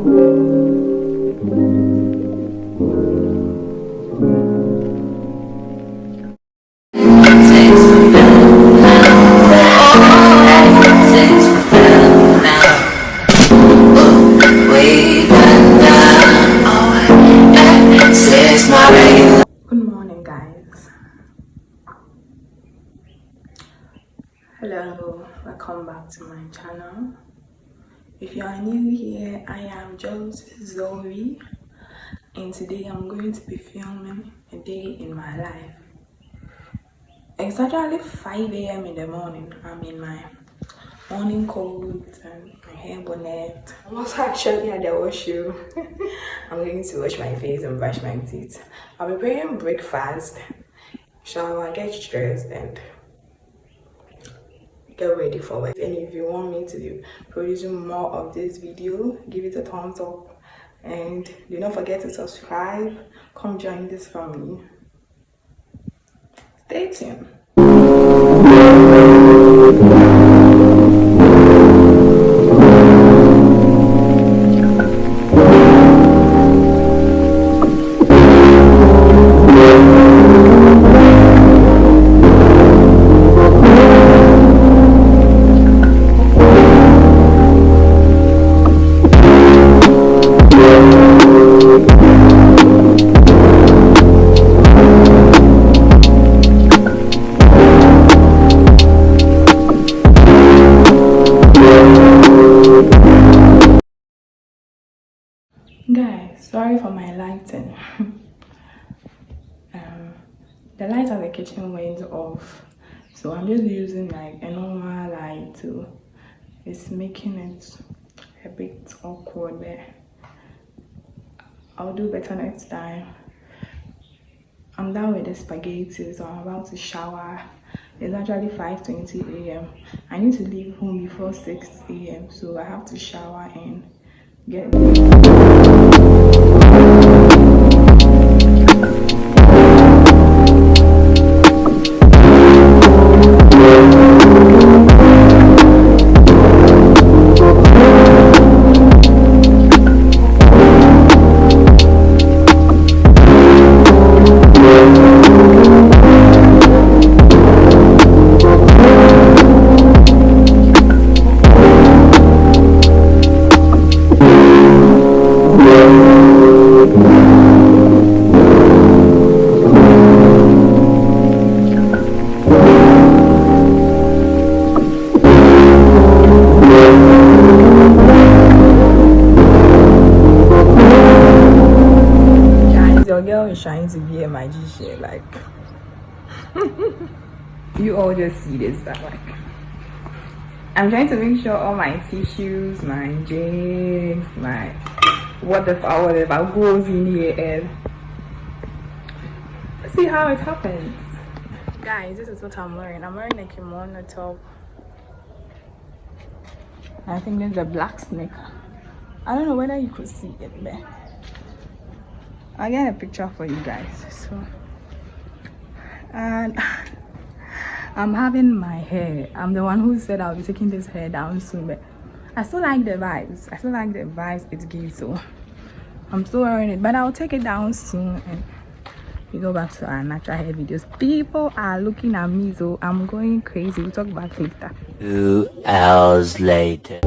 Good morning, guys. Hello, welcome back to my channel. If you are new here, I am Jossy Zoe, and today I'm going to be filming a day in my life. It's actually 5 a.m. in the morning. I'm in my morning coat and my hair bonnet. I'm also actually at the washroom. I'm going to wash my face and brush my teeth. I'll be preparing breakfast, shower, get dressed, and get ready for work. And if you want me to be producing more of this video, give it a thumbs up, and do not forget to subscribe. Come join this family. Stay tuned. Guys, sorry for my lighting. The light at the kitchen went off, so I'm just using like a normal light too. It's making it a bit awkward there. I'll do better next time. I'm done with the spaghetti, so I'm about to shower. It's actually 5:20 a.m. I need to leave home before 6 a.m. so I have to shower and get trying to be a magician, like you all just see this stuff. Like I'm trying to make sure all my tissues, my jigs, my whatever goes in here, and let's see how it happens. Guys, this is what I'm wearing. I'm wearing a kimono top. I think there's a black sneaker. I don't know whether you could see it there. I'll get a picture for you guys. So, and I'm having my hair. I'm the one who said I'll be taking this hair down soon, but I still like the vibes. I still like the vibes it gives, so I'm still wearing it. But I'll take it down soon and we go back to our natural hair videos. People are looking at me, so I'm going crazy. We'll talk about it later. 2 hours later.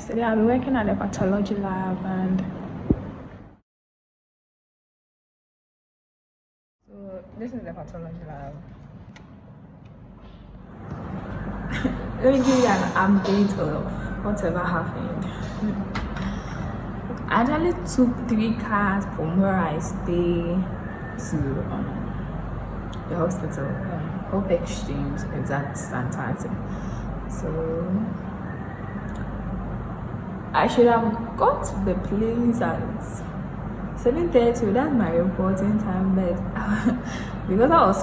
guys, today I'll be working at the pathology lab, and so this is the pathology lab. Let me give you an update of whatever happened. I actually took 3 cars from where I stay to the hospital, Hope Exchange, exact Santata. So I should have got to the place at 7:30. That's my reporting time, but because I was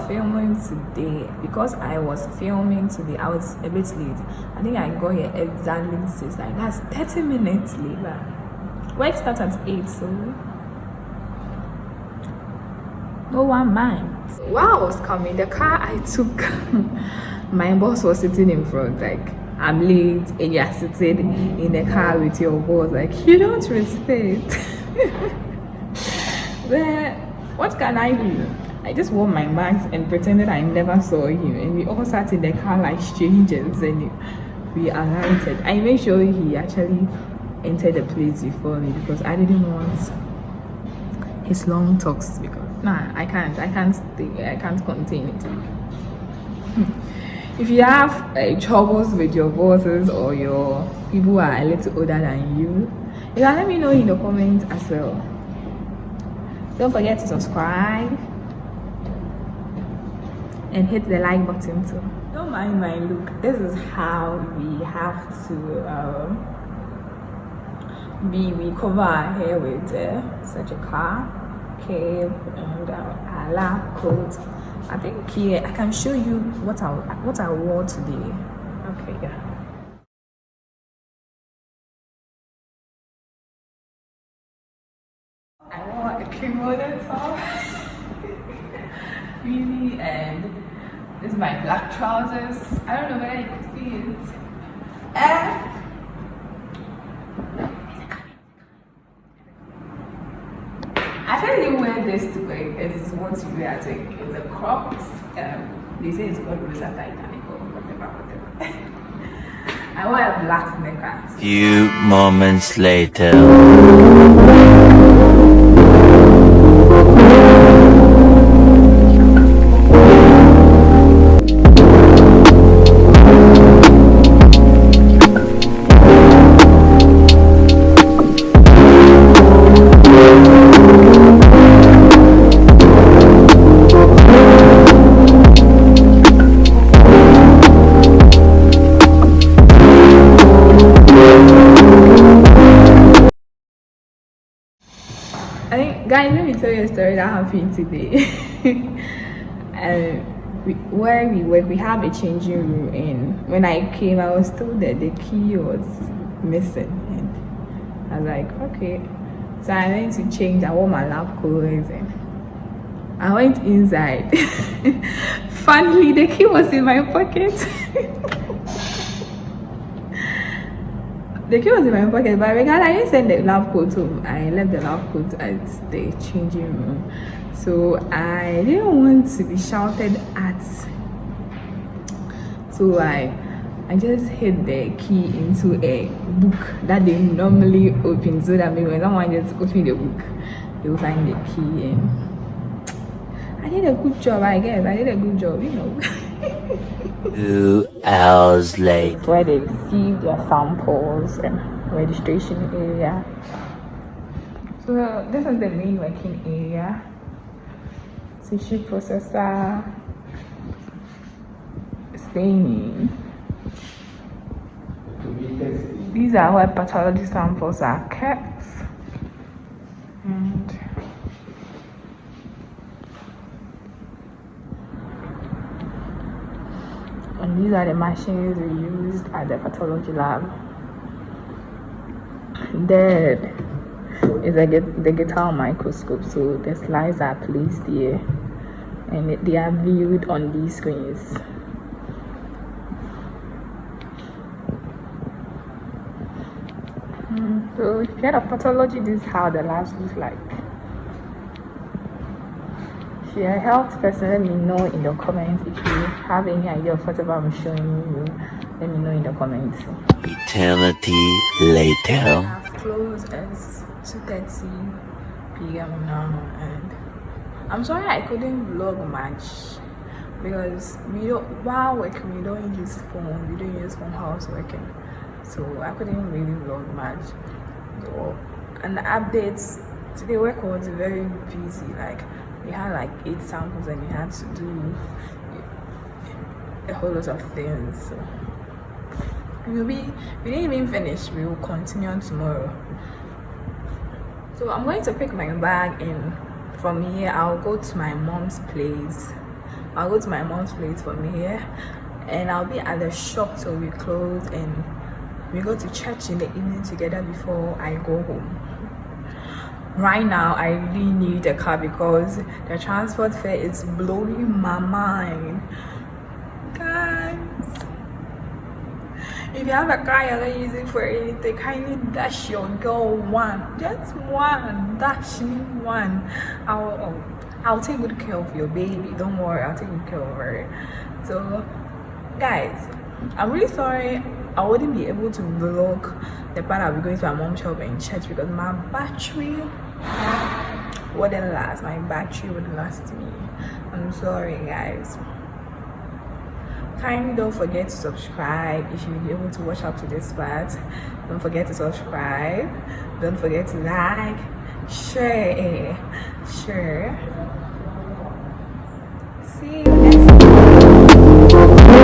filming today, I was a bit late. I think I got here exactly 6. Like, that's 30 minutes later. Work starts at 8, so no one minds. While I was coming, the car I took, my boss was sitting in front. Like, I'm late and you're sitting in the car with your boss. Like, you don't respect. But what can I do? I just wore my mask and pretended I never saw him, and we all sat in the car like strangers, and we alighted. I made sure he actually entered the place before me because I didn't want his long talks, because I can't contain it. If you have troubles with your bosses or your people who are a little older than you can let me know in the comments as well. Don't forget to subscribe and hit the like button too. Don't mind my look. This is how we have to we cover our hair with such a cape and a lab coat. I think here I can show you what I wore today. Okay, yeah. I wore a kimono top, really, and this is my black trousers. I don't know whether you can see it. I actually wear this to work. It's what you wear. I think it's a crop. They say it's called Rosa Titanic or whatever. I wear a black sneaker. Few moments later. Guys, let me tell you a story that happened today. Where we work, we have a changing room, and when I came, I was told that the key was missing, and I was like, okay. So I went to change. I wore my lab clothes, and I went inside. Finally, the key was in my pocket. The key was in my pocket, but regardless, I didn't send the lab coat home. I left the lab coat at the changing room. So I didn't want to be shouted at. So I just hid the key into a book that they normally open, so that maybe when someone just open the book, they will find the key. And I did a good job, I guess. I did a good job, 2 hours later. Where they receive their samples and registration area. So this is the main working area. Tissue processor, staining. These are where pathology samples are kept. And these are the machines we used at the pathology lab. There is the digital microscope, so the slides are placed here and they are viewed on these screens. So if you're of pathology, this is how the labs look like. If you're a health person, let me know in the comments. If you have any idea of whatever I'm showing you, let me know in the comments. eternity later. I've closed at 2:30 p.m. now, and I'm sorry I couldn't vlog much because while working we don't use phone, while I was working, so I couldn't really vlog much. So, and the updates today, work was very busy. Like we had like 8 samples and we had to do a whole lot of things. So we didn't even finish. We will continue on tomorrow. So I'm going to pick my bag, and from here I'll go to my mom's place. From here, and I'll be at the shop till we close, and we go to church in the evening together before I go home. Right now I really need a car because the transport fare is blowing my mind. Guys, if you have a car you're not using for anything, kindly dash your girl one, just one, dash me one. I'll take good care of your baby, don't worry, I'll take good care of her. So guys, I'm really sorry I wouldn't be able to vlog the part I'll be going to my mom's shop in church because my battery wouldn't last me. I'm sorry guys. Kindly don't forget to subscribe if you'll be able to watch up to this part. Don't forget to subscribe, don't forget to like, share. See you next time.